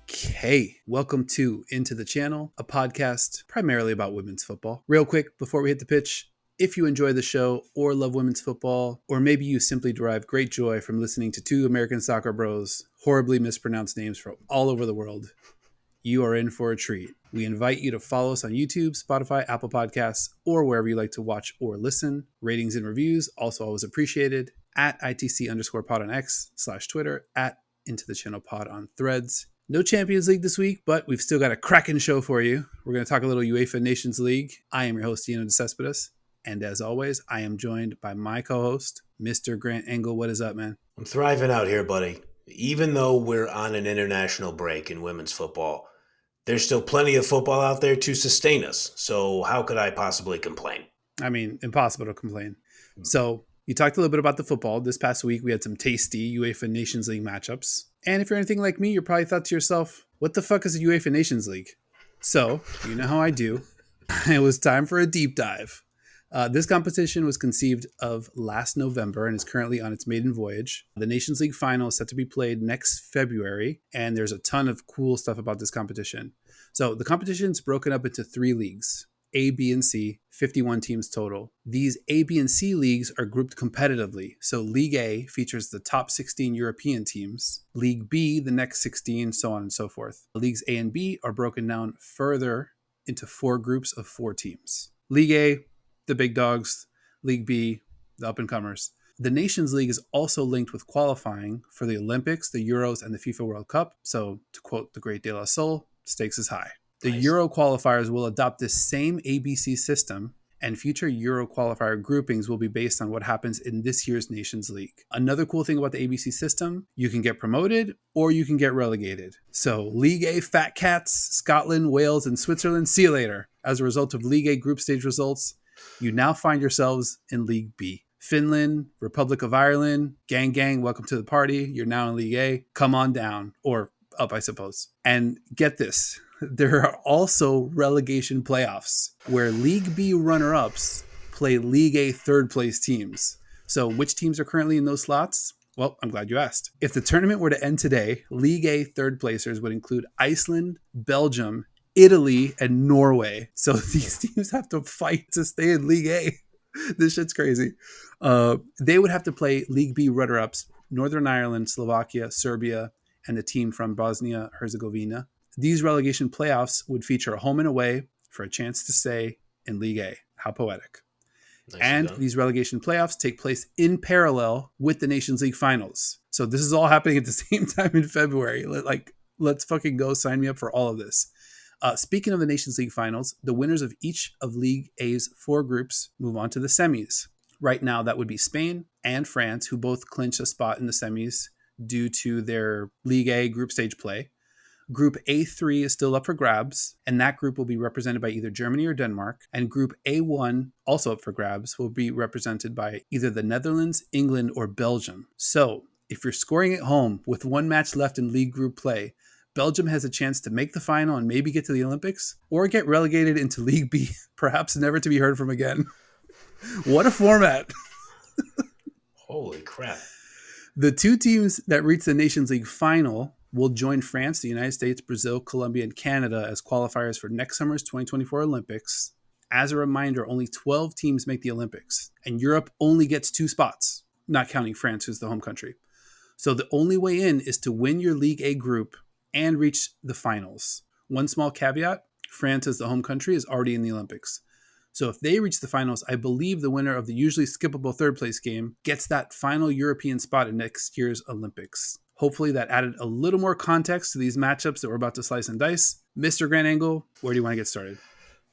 Okay, welcome to Into the Channel, a podcast primarily about women's football. Real quick, before we hit the pitch, if you enjoy the show or love women's football, or maybe you simply derive great joy from listening to two American soccer bros horribly mispronounce names from all over the world, you are in for a treat. We invite you to follow us on YouTube, Spotify, Apple Podcasts, or wherever you like to watch or listen. Ratings and reviews also always appreciated. At ITC_pod on X/Twitter, at Into the Channel Pod on Threads. No Champions League this week, but we've still got a cracking show for you. We're going to talk a little UEFA Nations League. I am your host, Dino and Grant. And as always, I am joined by my co-host, Mr. Grant Engel. What is up, man? I'm thriving out here, buddy. Even though we're on an international break in women's football, there's still plenty of football out there to sustain us. So how could I possibly complain? I mean, impossible to complain. So you talked a little bit about the football. This past week, we had some tasty UEFA Nations League matchups. And if you're anything like me, you probably thought to yourself, what the fuck is a UEFA Nations League? So, you know how I do. It was time for a deep dive. This competition was conceived of last November and is currently on its maiden voyage. The Nations League final is set to be played next February, and there's a ton of cool stuff about this competition. So the competition is broken up into three leagues. A, B, and C, 51 teams total. These A, B, and C leagues are grouped competitively. So League A features the top 16 European teams, League B, the next 16, so on and so forth. Leagues A and B are broken down further into four groups of four teams. League A, the big dogs. League B, the up-and-comers. The Nations League is also linked with qualifying for the Olympics, the Euros, and the FIFA World Cup. So to quote the great De La Soul, stakes is high. The Nice. Euro qualifiers will adopt this same ABC system, and future Euro qualifier groupings will be based on what happens in this year's Nations League. Another cool thing about the ABC system, you can get promoted or you can get relegated. So League A Fat Cats, Scotland, Wales, and Switzerland, see you later. As a result of League A group stage results, you now find yourselves in League B. Finland, Republic of Ireland, gang, welcome to the party. You're now in League A. Come on down, or up, I suppose. And get this. There are also relegation playoffs where League B runner-ups play League A third-place teams. So which teams are currently in those slots? Well, I'm glad you asked. If the tournament were to end today, League A third-placers would include Iceland, Belgium, Italy, and Norway. So these teams have to fight to stay in League A. This shit's crazy. They would have to play League B runner-ups, Northern Ireland, Slovakia, Serbia, and the team from Bosnia-Herzegovina. These relegation playoffs would feature a home and away for a chance to stay in League A. How poetic. And these relegation playoffs take place in parallel with the Nations League finals. So this is all happening at the same time in February. Let's fucking go. Sign me up for all of this. Speaking of the Nations League finals, the winners of each of League A's four groups move on to the semis. Right now, that would be Spain and France, who both clinch a spot in the semis due to their League A group stage play. Group A3 is still up for grabs, and that group will be represented by either Germany or Denmark. And Group A1, also up for grabs, will be represented by either the Netherlands, England, or Belgium. So, if you're scoring at home with one match left in league group play, Belgium has a chance to make the final and maybe get to the Olympics, or get relegated into League B, perhaps never to be heard from again. What a format! Holy crap. The two teams that reach the Nations League final will join France, the United States, Brazil, Colombia, and Canada as qualifiers for next summer's 2024 Olympics. As a reminder, only 12 teams make the Olympics, and Europe only gets 2 spots, not counting France, who's the home country. So the only way in is to win your League A group and reach the finals. One small caveat, France as the home country is already in the Olympics. So if they reach the finals, I believe the winner of the usually skippable third place game gets that final European spot in next year's Olympics. Hopefully that added a little more context to these matchups that we're about to slice and dice. Mr. Grant Engel, where do you want to get started?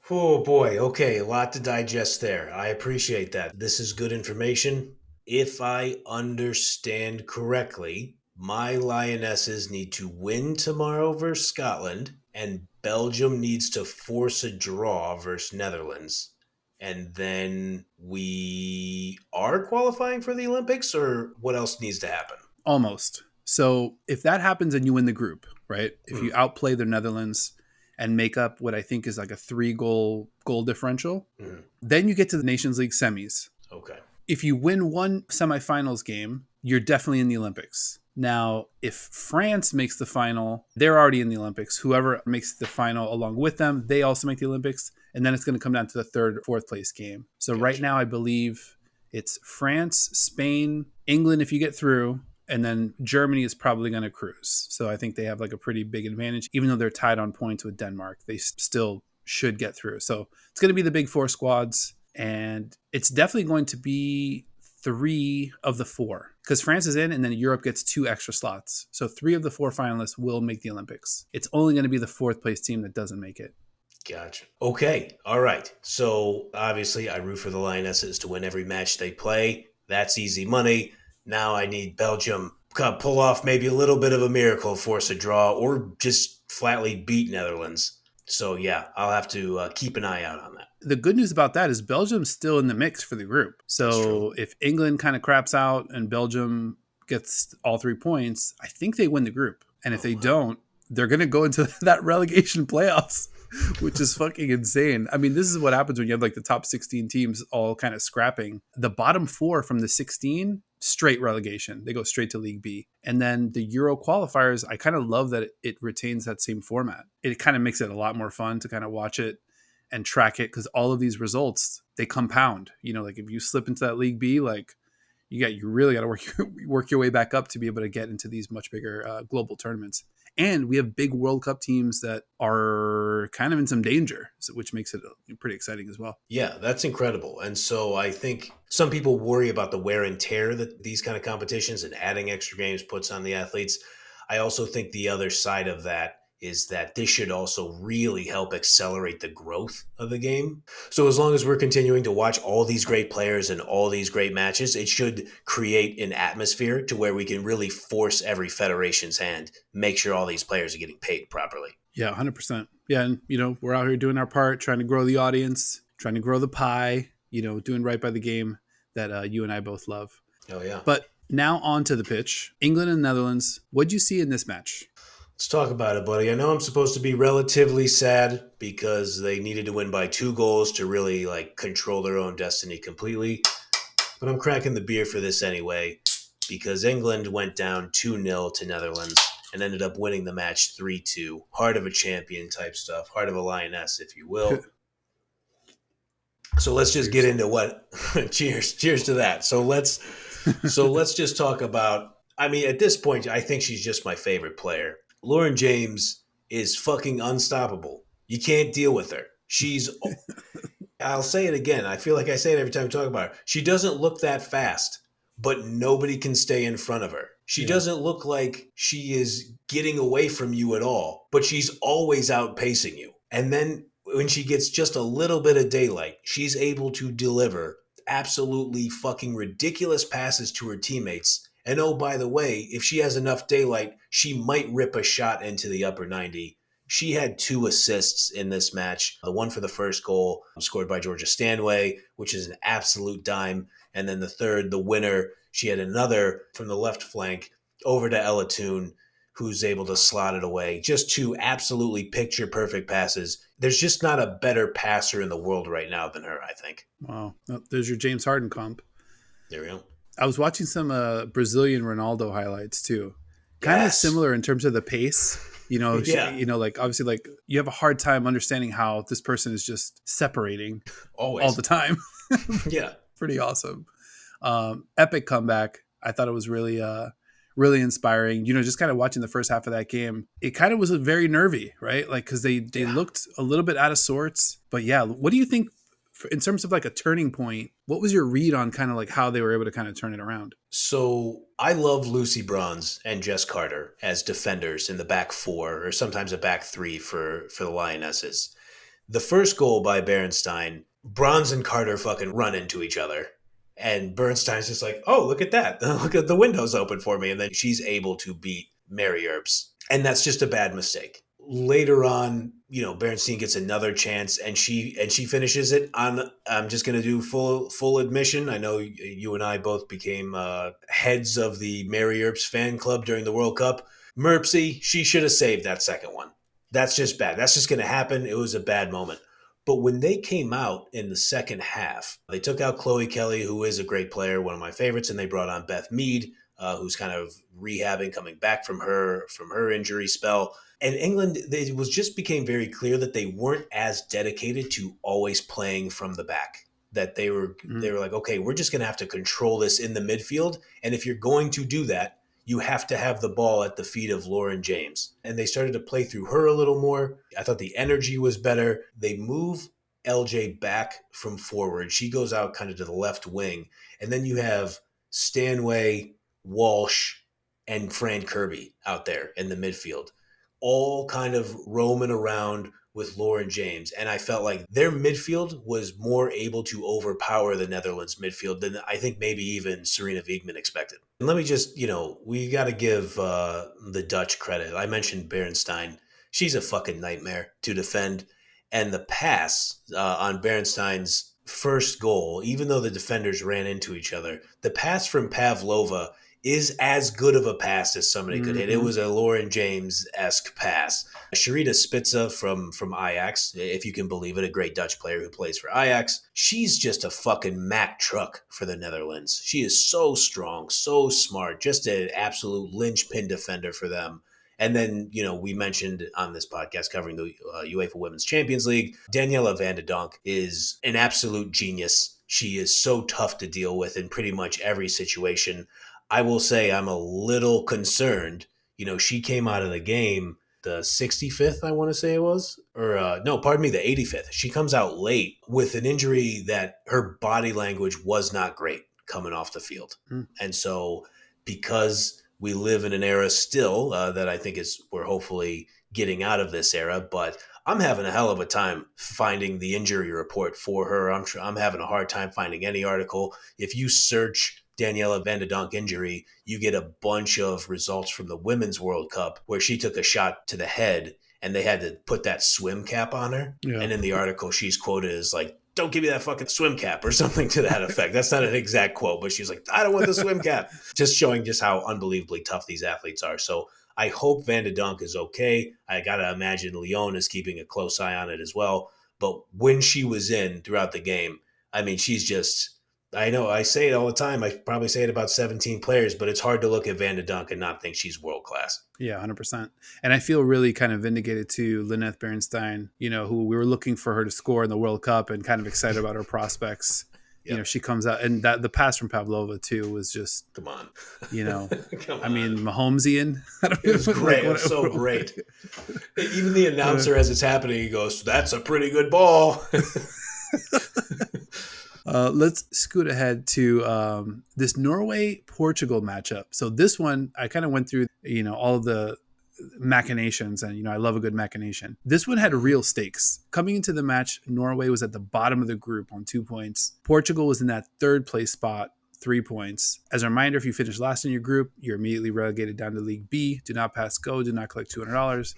Oh boy, okay, a lot to digest there. I appreciate that. This is good information. If I understand correctly, my Lionesses need to win tomorrow versus Scotland, and Belgium needs to force a draw versus Netherlands. And then we are qualifying for the Olympics, or what else needs to happen? Almost. So if that happens and you win the group, right? If you outplay the Netherlands and make up what I think is like a 3-goal differential, then you get to the Nations League semis. Okay. If you win one semifinals game you're definitely in the Olympics. Now, if France makes the final, they're already in the Olympics. Whoever makes the final along with them, they also make the Olympics. And then it's going to come down to the third or fourth place game. So right Gotcha. now, I believe it's France, Spain, England if you get through, and then Germany is probably going to cruise. So I think they have like a pretty big advantage. Even though they're tied on points with Denmark, they still should get through. So it's going to be the big four squads. And it's definitely going to be three of the four because France is in and then Europe gets two extra slots. So three of the four finalists will make the Olympics. It's only going to be the fourth place team that doesn't make it. Gotcha. Okay. All right. So obviously, I root for the Lionesses to win every match they play. That's easy money. Now I need Belgium to pull off maybe a little bit of a miracle, force a draw, or just flatly beat Netherlands. So yeah, I'll have to keep an eye out on that. The good news about that is Belgium's still in the mix for the group. So if England kind of craps out and Belgium gets all 3 points, I think they win the group. And if they don't, they're going to go into that relegation playoffs, which is fucking insane. I mean, this is what happens when you have like the top 16 teams all kind of scrapping. The bottom 4 from the 16, straight relegation. They go straight to League B. And then the Euro qualifiers, I kind of love that it retains that same format. It kind of makes it a lot more fun to kind of watch it and track it because all of these results, they compound. You know, like if you slip into that League B, like you really got to work your way back up to be able to get into these much bigger global tournaments. And we have big World Cup teams that are kind of in some danger, which makes it pretty exciting as well. Yeah, that's incredible. And so I think some people worry about the wear and tear that these kind of competitions and adding extra games puts on the athletes. I also think the other side of that is that this should also really help accelerate the growth of the game. So as long as we're continuing to watch all these great players and all these great matches, it should create an atmosphere to where we can really force every federation's hand, make sure all these players are getting paid properly. Yeah, 100%. Yeah, and we're out here doing our part, trying to grow the audience, trying to grow the pie, doing right by the game that you and I both love. Oh yeah. But now on to the pitch. England and Netherlands. What'd you see in this match? Let's talk about it, buddy. I know I'm supposed to be relatively sad because they needed to win by 2 goals to really control their own destiny completely. But I'm cracking the beer for this anyway because England went down 2-0 to Netherlands and ended up winning the match 3-2. Heart of a champion type stuff. Heart of a lioness, if you will. So let's just get into what cheers to that. So let's just talk about, I mean, at this point I think she's just my favorite player. Lauren James is fucking unstoppable. You can't deal with her. I'll say it again. I feel like I say it every time I talk about her. She doesn't look that fast, but nobody can stay in front of her. She doesn't look like she is getting away from you at all, but she's always outpacing you. And then when she gets just a little bit of daylight, she's able to deliver absolutely fucking ridiculous passes to her teammates. And oh, by the way, if she has enough daylight, she might rip a shot into the upper 90. She had 2 assists in this match. The one for the first goal scored by Georgia Stanway, which is an absolute dime. And then the third, the winner, she had another from the left flank over to Ella Toon, who's able to slot it away. Just 2 absolutely picture-perfect passes. There's just not a better passer in the world right now than her, I think. Wow. Oh, there's your James Harden comp. There we go. I was watching some Brazilian Ronaldo highlights too. Kind of similar in terms of the pace. Obviously you have a hard time understanding how this person is just separating Always. all the time. Yeah. Pretty awesome. Epic comeback. I thought it was really really inspiring. Just kind of watching the first half of that game, it kind of was very nervy, right? Like, because they looked a little bit out of sorts. But yeah, what do you think in terms of like a turning point? What was your read on kind of like how they were able to kind of turn it around? So I love Lucy Bronze and Jess Carter as defenders in the back 4 or sometimes a back 3 for the Lionesses. The first goal by Berenstein, Bronze and Carter fucking run into each other. And Bernstein's just like, oh, look at that. Look at the window's open for me. And then she's able to beat Mary Earps. And that's just a bad mistake. Later on, Berenstein gets another chance and she finishes it on, I'm just going to do full admission. I know you and I both became heads of the Mary Earps fan club during the World Cup. Merpsy, she should have saved that second one. That's just bad. That's just going to happen. It was a bad moment. But when they came out in the second half, they took out Chloe Kelly, who is a great player, one of my favorites, and they brought on Beth Mead, who's kind of rehabbing, coming back from her injury spell. And England, it was just became very clear that they weren't as dedicated to always playing from the back. That they were like, okay, we're just going to have to control this in the midfield. And if you're going to do that, you have to have the ball at the feet of Lauren James. And they started to play through her a little more. I thought the energy was better. They move LJ back from forward. She goes out kind of to the left wing. And then you have Stanway, Walsh, and Fran Kirby out there in the midfield, all kind of roaming around with Lauren James. And I felt like their midfield was more able to overpower the Netherlands midfield than I think maybe even Serena Wiegman expected. And let me just, we got to give the Dutch credit. I mentioned Berenstain. She's a fucking nightmare to defend. And the pass on Berenstein's first goal, even though the defenders ran into each other, the pass from Pavlova is as good of a pass as somebody could hit. It was a Lauren James-esque pass. Sharita Spitza from Ajax, if you can believe it, a great Dutch player who plays for Ajax. She's just a fucking Mack truck for the Netherlands. She is so strong, so smart, just an absolute linchpin defender for them. And then, we mentioned on this podcast covering the UEFA Women's Champions League, Daniela Van de Donk is an absolute genius. She is so tough to deal with in pretty much every situation. I will say I'm a little concerned. She came out of the game the 65th, I want to say it was. Or, no, pardon me, the 85th. She comes out late with an injury that her body language was not great coming off the field. And so because we live in an era still that I think we're hopefully getting out of this era, but I'm having a hell of a time finding the injury report for her. I'm having a hard time finding any article. If you search Daniela Van de Donk injury, you get a bunch of results from the Women's World Cup where she took a shot to the head and they had to put that swim cap on her. Yeah. And in the article, she's quoted as like, "Don't give me that fucking swim cap," or something to that effect. That's not an exact quote, but she's like, "I don't want the swim cap." Just showing just how unbelievably tough these athletes are. So I hope Van de Donk is okay. I got to imagine Lyon is keeping a close eye on it as well. But when she was in throughout the game, I mean, she's just... I know I say it all the time. I probably say it about 17 players, but it's hard to look at Van de Donk and not think she's world class. Yeah, 100%. And I feel really kind of vindicated to Lynette Berenstein, who we were looking for her to score in the World Cup and kind of excited about her prospects. Yep. She comes out and the pass from Pavlova too was just, come on. I mean, Mahomesian. It was great. It was so great. Even the announcer as it's happening, he goes, "That's a pretty good ball." Let's scoot ahead to this Norway Portugal matchup. So this one, I kind of went through, all of the machinations, and I love a good machination. This one had real stakes. Coming into the match, Norway was at the bottom of the group on 2 points. Portugal was in that third place spot, 3 points. As a reminder, if you finish last in your group, you're immediately relegated down to League B. Do not pass go. Do not collect $200.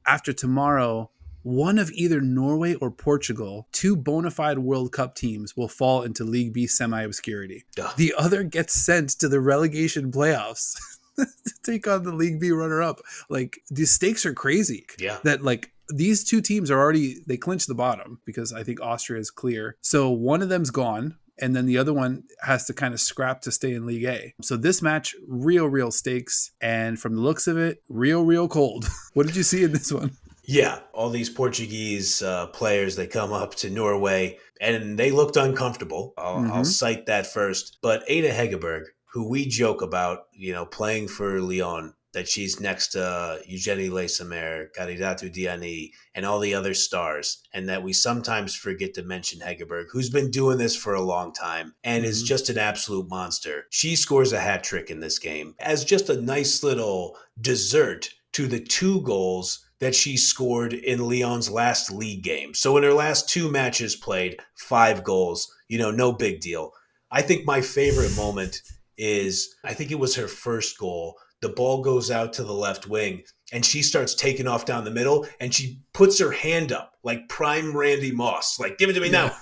After tomorrow, one of either Norway or Portugal, 2 bona fide World Cup teams, will fall into League B semi-obscurity. Ugh. The other gets sent to the relegation playoffs to take on the League B runner-up. Like, the stakes are crazy. Yeah. That, like, these 2 teams are already, they clinch the bottom because I think Austria is clear. So one of them's gone, and then the other one has to kind of scrap to stay in League A. So this match, real stakes. And from the looks of it, real cold. What did you see in this one? Yeah, all these Portuguese players, they come up to Norway, and they looked uncomfortable. I'll cite that first. But Ada Hegerberg, who we joke about, playing for Lyon, that she's next to Eugenie Lesemer, Caridatu Diani, and all the other stars, and that we sometimes forget to mention Hegerberg, who's been doing this for a long time and is just an absolute monster. She scores a hat trick in this game as just a nice little dessert to the 2 goals that she scored in Lyon's last league game. So in her last 2 matches played, 5 goals, no big deal. I think my favorite moment is, I think it was her first goal. The ball goes out to the left wing and she starts taking off down the middle and she puts her hand up like prime Randy Moss, like, "Give it to me now."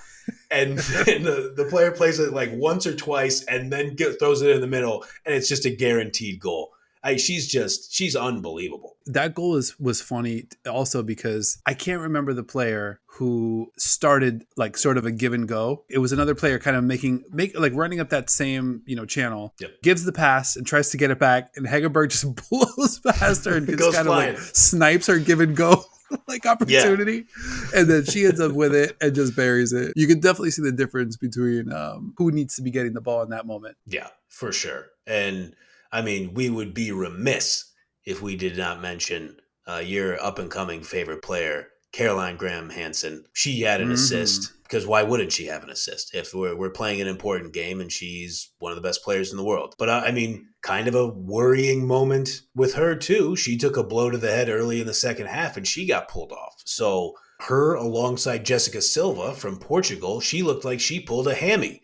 And the player plays it like once or twice and then throws it in the middle, and it's just a guaranteed goal. She's unbelievable. That goal was funny also because I can't remember the player who started like sort of a give and go. It was another player kind of like running up that same, channel, Yep. gives the pass and tries to get it back, and Hegerberg just blows past her and It just goes kind of flying. like snipes her give and go like opportunity. And then she ends up with it and just buries it. You can definitely see the difference between who needs to be getting the ball in that moment. Yeah, for sure. And I mean, we would be remiss if we did not mention your up and coming favorite player, Caroline Graham Hansen. She had an Mm-hmm. assist because why wouldn't she have an assist if we're playing an important game and she's one of the best players in the world? But I mean, kind of a worrying moment with her too. She took a blow to the head early in the second half and she got pulled off. So her alongside Jessica Silva from Portugal, she looked like she pulled a hammy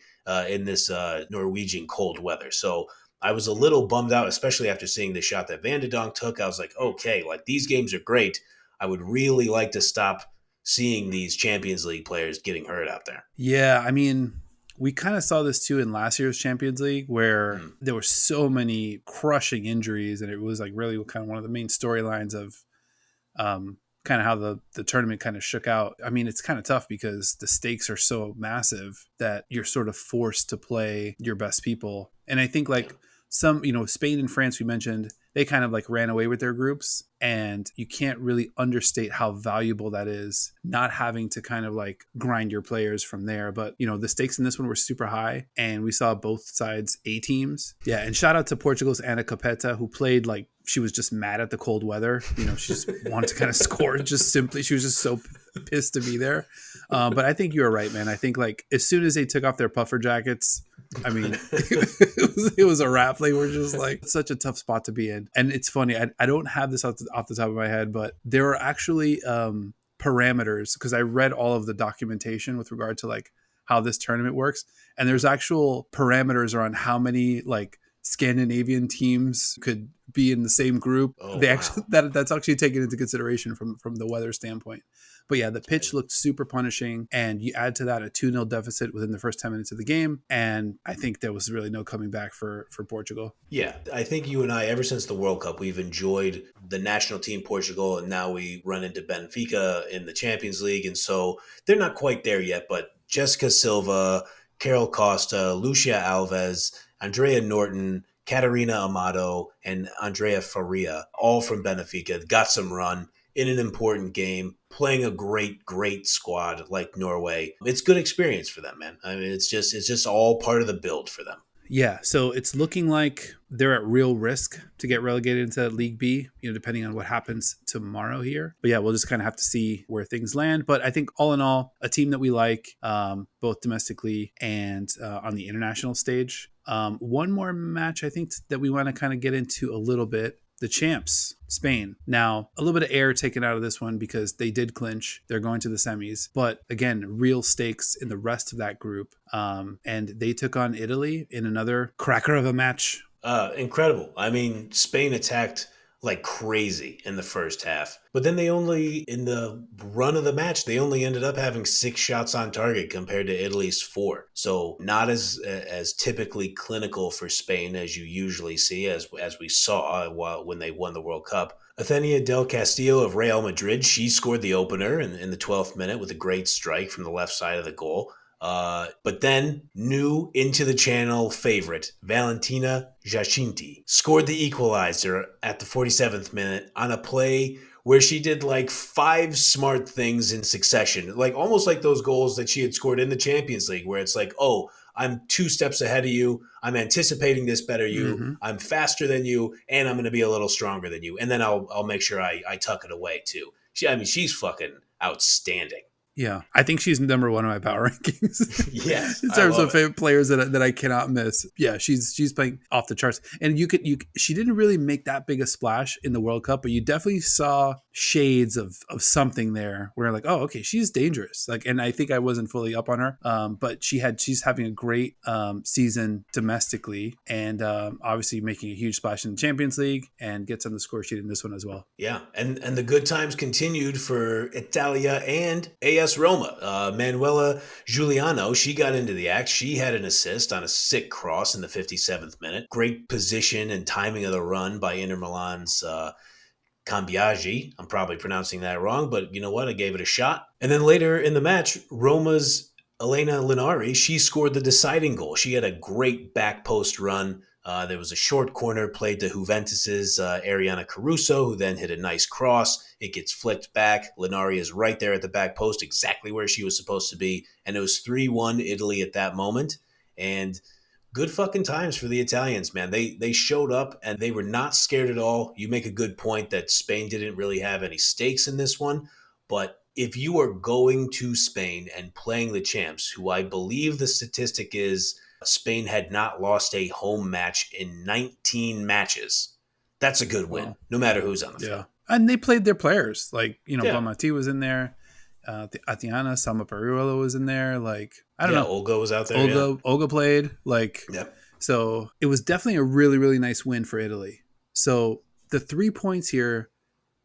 in this Norwegian cold weather. So I was a little bummed out, especially after seeing the shot that Van de Donk took. I was like, okay, like these games are great. I would really like to stop seeing these Champions League players getting hurt out there. Yeah, I mean, we kind of saw this too in last year's Champions League where Mm, there were so many crushing injuries, and it was like really kind of one of the main storylines of kind of how the tournament kind of shook out. I mean, it's kind of tough because the stakes are so massive that you're sort of forced to play your best people. And I think yeah. like some, Spain and France, we mentioned, they kind of like ran away with their groups. And you can't really understate how valuable that is, not having to kind of like grind your players from there. But, the stakes in this one were super high, and we saw both sides A teams. Yeah. And shout out to Portugal's Ana Capeta, who played like she was just mad at the cold weather. She just wanted to kind of score just simply. She was just so pissed to be there. But I think you were right, man. I think like as soon as they took off their puffer jackets, I mean, it was a wrap. They were just like such a tough spot to be in. And it's funny. I don't have this off the top of my head, but there are actually parameters because I read all of the documentation with regard to like how this tournament works. And there's actual parameters around how many like Scandinavian teams could be in the same group. Oh, They actually wow. that's actually taken into consideration from the weather standpoint. But yeah, the pitch looked super punishing, and you add to that a 2-0 deficit within the first 10 minutes of the game, and I think there was really no coming back for Portugal. Yeah, I think you and I, ever since the World Cup, we've enjoyed the national team Portugal, and now we run into Benfica in the Champions League, and so they're not quite there yet. But Jessica Silva, Carol Costa, Lucia Alves, Andrea Norton, Catarina Amato, and Andrea Faria, all from Benfica, got some run in an important game, playing a great squad like Norway. It's good experience for them, man. I mean, it's just all part of the build for them. Yeah, so it's looking like they're at real risk to get relegated into League B, depending on what happens tomorrow here. But yeah, we'll just kind of have to see where things land. But I think all in all, a team that we like, both domestically and on the international stage. One more match I think that we want to kind of get into a little bit. The champs, Spain. Now, a little bit of air taken out of this one because they did clinch. They're going to the semis. But again, real stakes in the rest of that group. And they took on Italy in another cracker of a match. Incredible. I mean, Spain attacked like crazy in the first half, but then in the run of the match, they only ended up having 6 shots on target compared to Italy's 4. So not as typically clinical for Spain as you usually see, as we saw when they won the World Cup. Athenia Del Castillo of Real Madrid, she scored the opener in the 12th minute with a great strike from the left side of the goal. But then, new into the channel favorite, Valentina Giacinti, scored the equalizer at the 47th minute on a play where she did like 5 smart things in succession, like almost like those goals that she had scored in the Champions League, where it's like, oh, I'm 2 steps ahead of you. I'm anticipating this better you. Mm-hmm. I'm faster than you, and I'm going to be a little stronger than you. And then I'll make sure I tuck it away too. She's fucking outstanding. Yeah, I think she's number one on my power rankings Yes, in I terms love of it. favorite players that I cannot miss. Yeah, she's playing off the charts, and she didn't really make that big a splash in the World Cup, but you definitely saw shades of something there where like, oh, okay, she's dangerous. Like, and I think I wasn't fully up on her, but she's having a great season domestically, and obviously making a huge splash in the Champions League, and gets on the score sheet in this one as well. Yeah, and the good times continued for Italia and AS Roma. Manuela Giuliano, she got into the act. She had an assist on a sick cross in the 57th minute. Great position and timing of the run by Inter Milan's Cambiaghi. I'm probably pronouncing that wrong, but you know what? I gave it a shot. And then later in the match, Roma's Elena Linari, she scored the deciding goal. She had a great back post run. There was a short corner played to Juventus's Ariana Caruso, who then hit a nice cross. It gets flicked back. Linari is right there at the back post, exactly where she was supposed to be. And it was 3-1 Italy at that moment. And good fucking times for the Italians, man. They showed up and they were not scared at all. You make a good point that Spain didn't really have any stakes in this one. But if you are going to Spain and playing the champs, who I believe the statistic is Spain had not lost a home match in 19 matches, that's a good win, no matter who's on the field. And they played their players. Like, Yeah. Bonmati was in there. Atiana, Salma Peruolo was in there. Like, I don't know. Olga was out there. Olga played. Like, so it was definitely a really, really nice win for Italy. So the 3 points here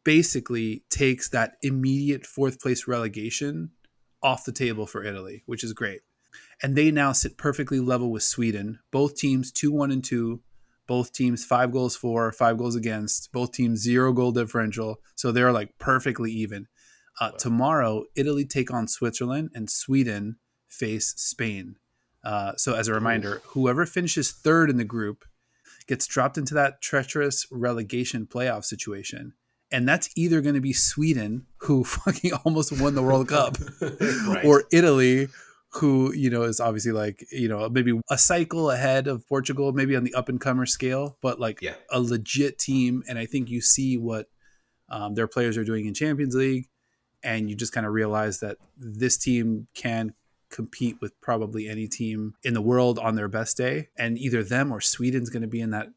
basically takes that immediate fourth place relegation off the table for Italy, which is great. And they now sit perfectly level with Sweden. Both teams 2-1-2. Both teams 5 goals for, 5 goals against. Both teams 0 goal differential. So they're like perfectly even. Tomorrow, Italy take on Switzerland and Sweden face Spain. So as a reminder, whoever finishes third in the group gets dropped into that treacherous relegation playoff situation. And that's either going to be Sweden, who fucking almost won the World Cup, right, or Italy, who, is obviously like, maybe a cycle ahead of Portugal, maybe on the up-and-comer scale, but like a legit team. And I think you see what their players are doing in Champions League, and you just kind of realize that this team can compete with probably any team in the world on their best day, and either them or Sweden's going to be in that.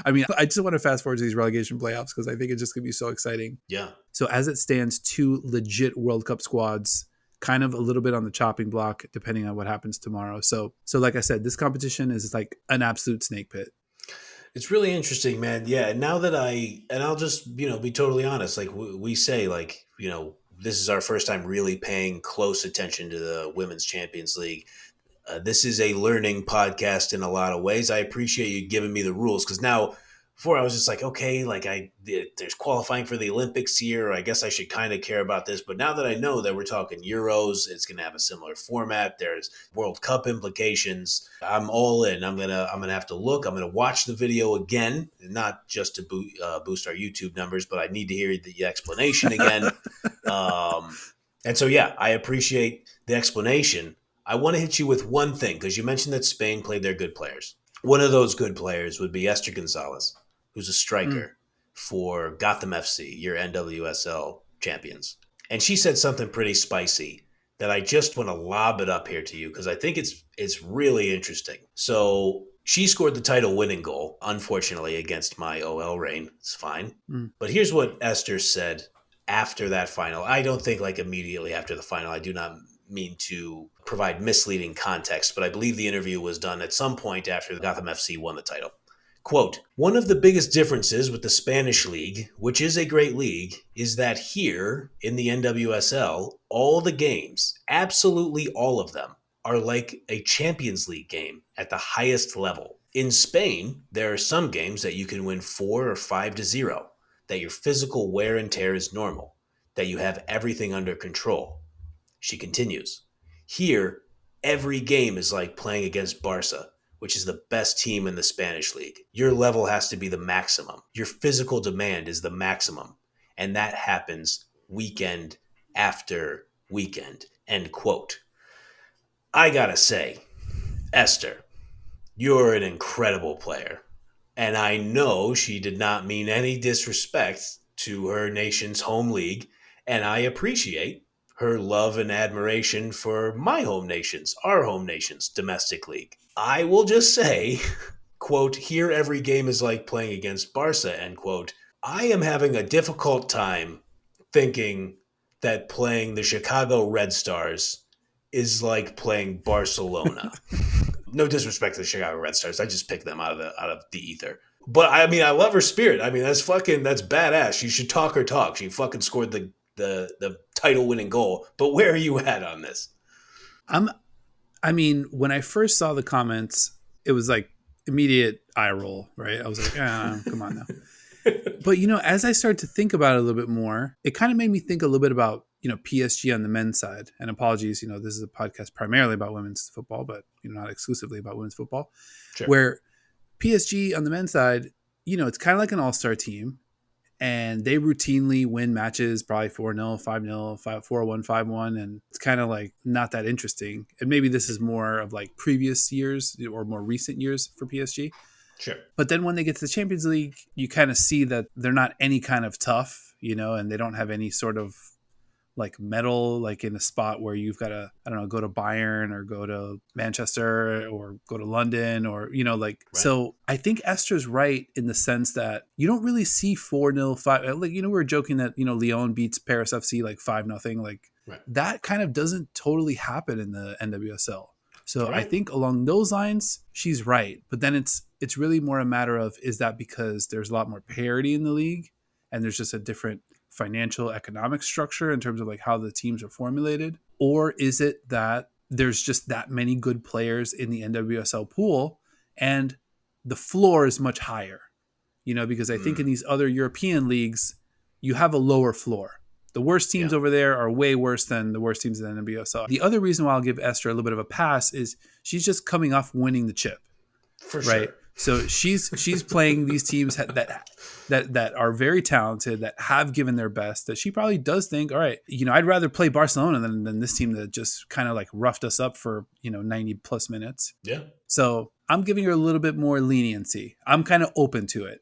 I just want to fast forward to these relegation playoffs because I think it's just going to be so exciting. Yeah. So as it stands, 2 legit World Cup squads, kind of a little bit on the chopping block depending on what happens tomorrow. So like I said, this competition is like an absolute snake pit. It's really interesting, man. Yeah. Now that I'll just, be totally honest. Like we say, like, this is our first time really paying close attention to the Women's Champions League. This is a learning podcast in a lot of ways. I appreciate you giving me the rules, because now, before I was just like, okay, like there's qualifying for the Olympics here. I guess I should kind of care about this. But now that I know that we're talking Euros, it's going to have a similar format. There's World Cup implications. I'm all in. I'm gonna have to look. I'm gonna watch the video again, not just to boost our YouTube numbers, but I need to hear the explanation again. And so, yeah, I appreciate the explanation. I want to hit you with one thing, because you mentioned that Spain played their good players. One of those good players would be Esther Gonzalez, who's a striker for Gotham FC, your NWSL champions. And she said something pretty spicy that I just want to lob it up here to you, because I think it's really interesting. So she scored the title winning goal, unfortunately, against my OL Reign. It's fine. But here's what Esther said after that final. I don't think like immediately after the final. I do not mean to provide misleading context, but I believe the interview was done at some point after the Gotham FC won the title. Quote, "One of the biggest differences with the Spanish league, which is a great league, is that here in the NWSL, all the games, absolutely all of them, are like a Champions League game at the highest level. In Spain, there are some games that you can win 4 or 5-0, that your physical wear and tear is normal, that you have everything under control." She continues, "Here, every game is like playing against Barca, which is the best team in the Spanish league. Your level has to be the maximum. Your physical demand is the maximum. And that happens weekend after weekend." End quote. I gotta say, Esther, you're an incredible player. And I know she did not mean any disrespect to her nation's home league. And I appreciate her love and admiration for my home nations, our home nation's domestic league. I will just say, quote, "Here every game is like playing against Barca," end quote. I am having a difficult time thinking that playing the Chicago Red Stars is like playing Barcelona. No disrespect to the Chicago Red Stars. I just picked them out of the ether. But I mean, I love her spirit. I mean, that's badass. She should talk her talk. She fucking scored the title winning goal. But where are you at on this? I mean, when I first saw the comments, it was like immediate eye roll, right? I was like, come on now. But, as I started to think about it a little bit more, it kind of made me think a little bit about, PSG on the men's side. And apologies, this is a podcast primarily about women's football, but, not exclusively about women's football. Sure. Where PSG on the men's side, it's kind of like an all-star team. And they routinely win matches, probably 4-0, 5-0, 4-1, 5-1. And it's kind of like not that interesting. And maybe this is more of like previous years or more recent years for PSG. Sure. But then when they get to the Champions League, you kind of see that they're not any kind of tough, and they don't have any sort of like medal, like in a spot where you've got to, I don't know, go to Bayern or go to Manchester or go to London or, Right. So I think Esther's right in the sense that you don't really see 4-0, 5, like, we were joking that, Lyon beats Paris FC like 5-0. Like Right. that kind of doesn't totally happen in the NWSL. So Right. I think along those lines, she's right. But then it's really more a matter of, is that because there's a lot more parity in the league and there's just a different financial economic structure in terms of like how the teams are formulated? Or is it that there's just that many good players in the NWSL pool and the floor is much higher? Because I think in these other European leagues, you have a lower floor. The worst teams over there are way worse than the worst teams in the NWSL. The other reason why I'll give Esther a little bit of a pass is she's just coming off winning the chip. For right? Sure. So she's playing these teams that are very talented, that have given their best, that she probably does think, all right, I'd rather play Barcelona than this team that just kind of like roughed us up for, 90 plus minutes. Yeah. So I'm giving her a little bit more leniency. I'm kind of open to it,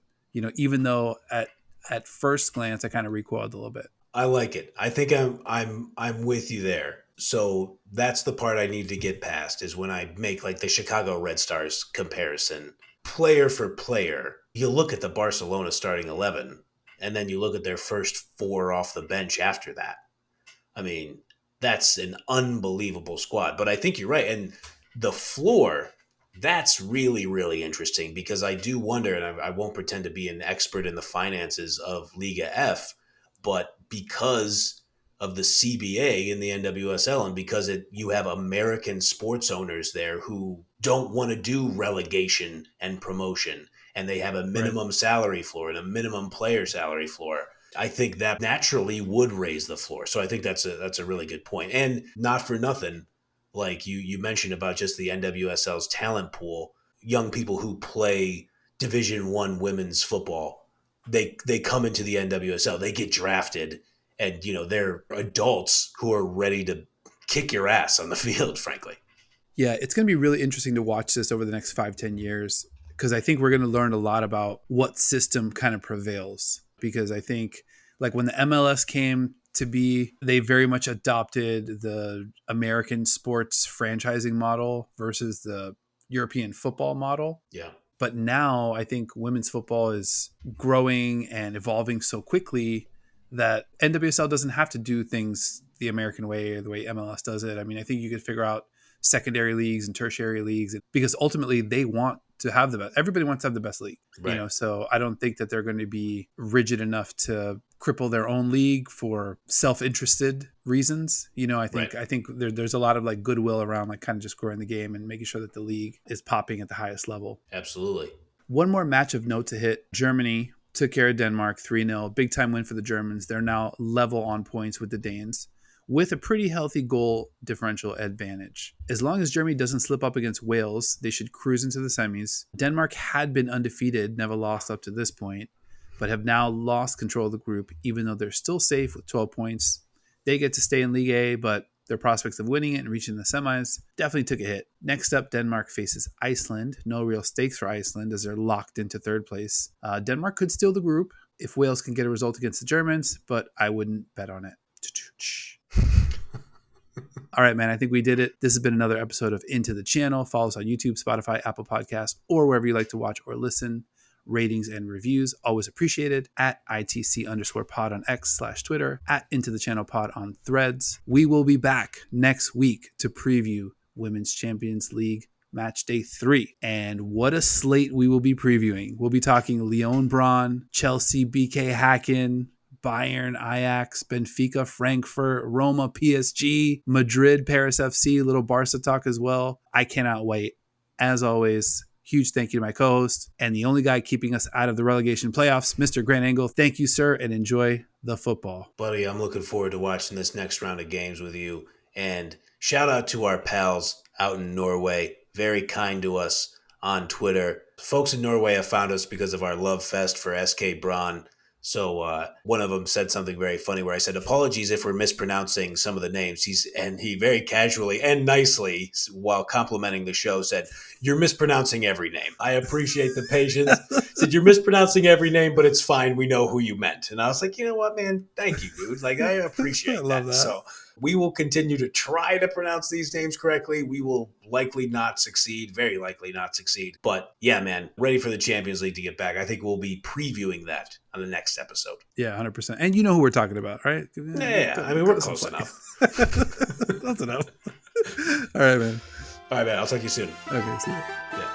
even though at first glance, I kind of recoiled a little bit. I like it. I think I'm with you there. So that's the part I need to get past is when I make like the Chicago Red Stars comparison. Player for player, you look at the Barcelona starting 11 and then you look at their first 4 off the bench after that. I mean, that's an unbelievable squad. But I think you're right. And the floor, that's really, really interesting because I do wonder, and I won't pretend to be an expert in the finances of Liga F, but because of the CBA in the NWSL and because you have American sports owners there who don't want to do relegation and promotion, and they have a minimum salary floor and a minimum player salary floor, I think that naturally would raise the floor. So I think that's a really good point. And not for nothing, like you mentioned about just the NWSL's talent pool, young people who play Division I women's football, they come into the NWSL, they get drafted, and they're adults who are ready to kick your ass on the field, frankly. Yeah, it's going to be really interesting to watch this over the next 5-10 years because I think we're going to learn a lot about what system kind of prevails. Because I think like when the MLS came to be, they very much adopted the American sports franchising model versus the European football model. Yeah. But now I think women's football is growing and evolving so quickly that NWSL doesn't have to do things the American way or the way MLS does it. I mean, I think you could figure out secondary leagues and tertiary leagues because ultimately they want to have the best. Everybody wants to have the best league, Right. So I don't think that they're going to be rigid enough to cripple their own league for self-interested reasons. I think there's a lot of like goodwill around like kind of just growing the game and making sure that the league is popping at the highest level. Absolutely. One more match of note to hit. Germany took care of Denmark 3-0. Big time win for the Germans. They're now level on points with the Danes, with a pretty healthy goal differential advantage. As long as Germany doesn't slip up against Wales, they should cruise into the semis. Denmark had been undefeated, never lost up to this point, but have now lost control of the group, even though they're still safe with 12 points. They get to stay in League A, but their prospects of winning it and reaching the semis definitely took a hit. Next up, Denmark faces Iceland. No real stakes for Iceland as they're locked into third place. Denmark could steal the group if Wales can get a result against the Germans, but I wouldn't bet on it. All right, man, I think we did it. This has been another episode of Into the Channel. Follow us on YouTube, Spotify, Apple Podcasts, or wherever you like to watch or listen. ratings and reviews. Always appreciated. At ITC_pod on X/Twitter. At Into the Channel Pod on Threads. We will be back next week to preview Women's Champions League Matchday 3. And what a slate we will be previewing. We'll be talking Lyon Braun, Chelsea BK Häcken, Bayern Ajax, Benfica Frankfurt, Roma PSG, Madrid Paris FC, little Barca talk as well. I cannot wait. As always, huge thank you to my co-host and the only guy keeping us out of the relegation playoffs, Mr. Grant Engel. Thank you, sir, and enjoy the football. Buddy, I'm looking forward to watching this next round of games with you. And shout out to our pals out in Norway. Very kind to us on Twitter. Folks in Norway have found us because of our love fest for SK Braun. So one of them said something very funny where I said, apologies if we're mispronouncing some of the names. He very casually and nicely, while complimenting the show, said, you're mispronouncing every name. I appreciate the patience. Said, you're mispronouncing every name, but it's fine. We know who you meant. And I was like, you know what, man? Thank you, dude. Like, I appreciate I love that. So we will continue to try to pronounce these names correctly. We will likely not succeed, very likely not succeed. But yeah, man, ready for the Champions League to get back. I think we'll be previewing that on the next episode. Yeah, 100%. And you know who we're talking about, right? Yeah. I mean, we're close enough. Close enough. All right, man. All right, man. I'll talk to you soon. Okay, see you. Yeah.